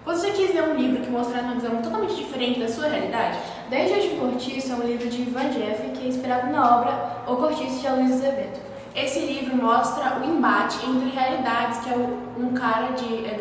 Você já quis ler um livro que mostrasse uma visão totalmente diferente da sua realidade? Desde o Cortiço é um livro de Ivan Jaffe que é inspirado na obra O Cortiço de Aloysio Azevedo. Esse livro mostra o embate entre realidades que um cara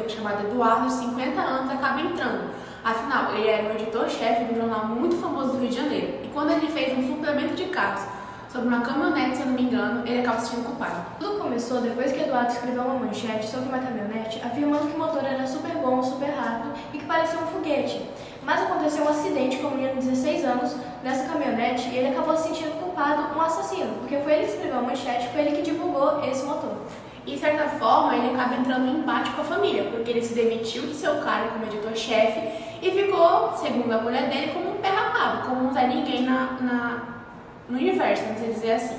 chamado Eduardo, de 50 anos, acaba entrando. Afinal, ele era o editor-chefe de um jornal muito famoso do Rio de Janeiro. E quando ele fez um suplemento de carros sobre uma caminhonete, se eu não me engano, ele acaba se sentindo culpado. Tudo começou depois que Eduardo escreveu uma manchete sobre uma caminhonete afirmando que o motor era super bom, super rápido e que parecia um foguete. Mas aconteceu um acidente com um menino de 16 anos nessa caminhonete e ele acabou se sentindo culpado, um assassino, porque foi ele que escreveu a manchete, foi ele que divulgou esse motor. E, de certa forma, ele acaba entrando em embate com a família, porque ele se demitiu de seu cargo como editor-chefe e ficou, segundo a mulher dele, como um pé rapado, como um Zé Ninguém no universo, não sei dizer assim.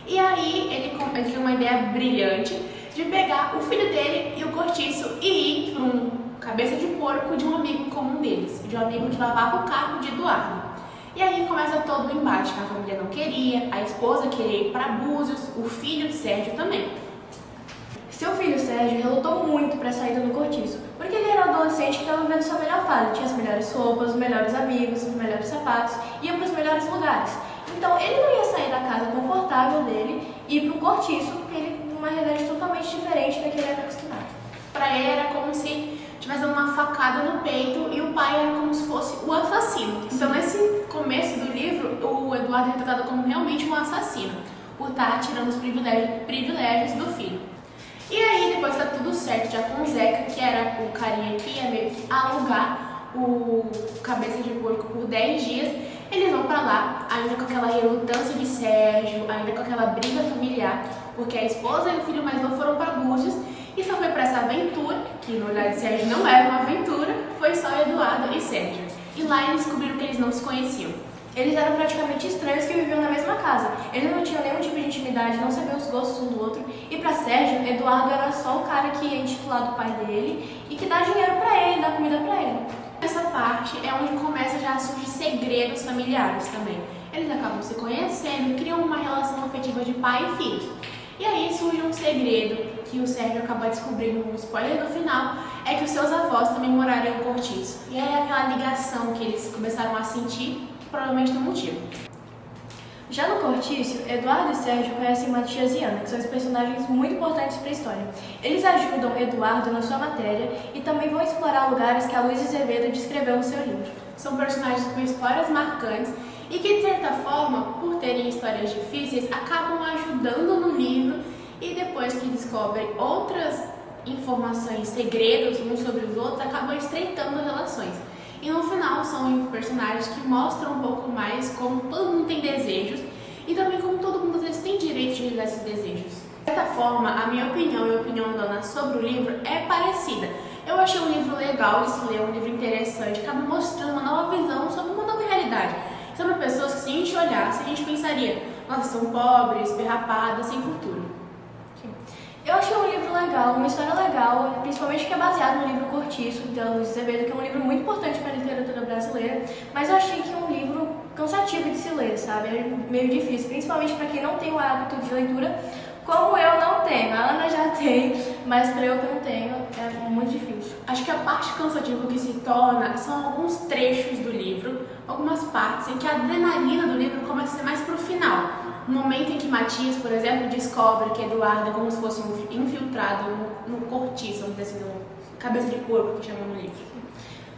E aí ele teve uma ideia brilhante de pegar o filho dele e o Cortiço e ir para um cabeça de porco de um amigo comum deles, de um amigo que lavava o carro de Eduardo. E aí começa todo o embate, que a família não queria, a esposa queria ir para Búzios, o filho de Sérgio também. Seu filho Sérgio relutou muito para a saída do Cortiço, porque ele era um adolescente que estava vivendo sua melhor fase, tinha as melhores roupas, os melhores amigos, os melhores sapatos, ia para os melhores lugares. Então ele não ia sair da casa confortável dele e ir para o Cortiço, porque ele tinha uma realidade totalmente diferente da que ele era acostumado. Para ele era como se tivesse dando uma facada no peito e o pai era como se fosse o assassino. Então nesse começo do livro, o Eduardo é retratado como realmente um assassino, por estar tirando os privilégios do filho. E aí, depois que tá tudo certo, já com o Zeca, que era o carinha que ia meio que alugar o cabeça de porco por 10 dias, eles vão pra lá, ainda com aquela relutância de Sérgio, ainda com aquela briga familiar, porque a esposa e o filho mais novo foram pra Búzios, e só foi pra essa aventura, que no olhar de Sérgio não era uma aventura, foi só Eduardo e Sérgio. E lá eles descobriram que eles não se conheciam. Eles eram praticamente estranhos que viviam na mesma casa. Eles não tinham nenhum tipo de intimidade, não sabiam os gostos um do outro. E para Sérgio, Eduardo era só o cara que é intitulado pai dele e que dá dinheiro para ele, dá comida para ele. Essa parte é onde começa já a surgir segredos familiares também. Eles acabam se conhecendo, criam uma relação afetiva de pai e filhos. E aí surge um segredo que o Sérgio acaba descobrindo, um spoiler no final, é que os seus avós também morariam em Cortiço. E aí é aquela ligação que eles começaram a sentir, provavelmente no motivo. Já no Cortiço, Eduardo e Sérgio conhecem Matias e Ana, que são os personagens muito importantes para a história. Eles ajudam Eduardo na sua matéria e também vão explorar lugares que Aloysio Azevedo descreveu no seu livro. São personagens com histórias marcantes e que, de certa forma, por terem histórias difíceis, acabam ajudando no livro e depois que descobrem outras informações, segredos uns sobre os outros, acabam estreitando relações. E no final são personagens que mostram um pouco mais como todo mundo tem desejos e também como todo mundo às vezes tem direito de realizar esses desejos. De certa forma, a minha opinião e a opinião da Ana sobre o livro é parecida. Eu achei um livro legal de se ler, um livro interessante, acaba mostrando uma nova visão sobre uma nova realidade. Sobre pessoas que, se a gente olhasse, a gente pensaria, nossa, são pobres, perrapadas, sem futuro. Eu achei um livro legal, uma história legal, principalmente que é baseado no livro Cortiço, de Aloysio Azevedo, que é um livro muito importante para a literatura brasileira, mas eu achei que é um livro cansativo de se ler, sabe? É meio difícil, principalmente para quem não tem o hábito de leitura, como eu não tenho. A Ana já tem, mas para eu que não tenho, é muito difícil. Acho que a parte cansativa que se torna são alguns trechos do livro, algumas partes em que a adrenalina do livro começa a ser mais pro final. No momento em que Matias, por exemplo, descobre que Eduardo é como se fosse um infiltrado no Cortiço, vamos dizer assim, no cabeça de porco que chamam no livro.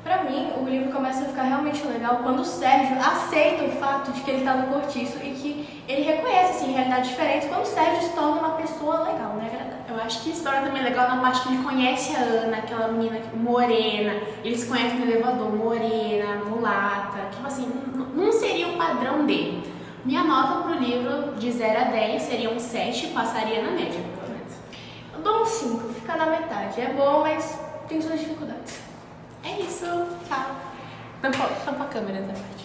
Pra mim, o livro começa a ficar realmente legal quando o Sérgio aceita o fato de que ele tá no Cortiço e que ele reconhece assim, realidades diferentes quando o Sérgio se torna uma pessoa legal, né, Greta? Eu acho que a história também é legal na parte que ele conhece a Ana, aquela menina morena, eles se conhecem no elevador, morena, mulata, tipo assim, não seria o padrão dele. Minha nota pro livro de 0 a 10 seria um 7, passaria na média, pelo menos. Eu dou um 5, fica na metade. É bom, mas tem suas dificuldades. É isso, tchau. Tampa a câmera essa parte.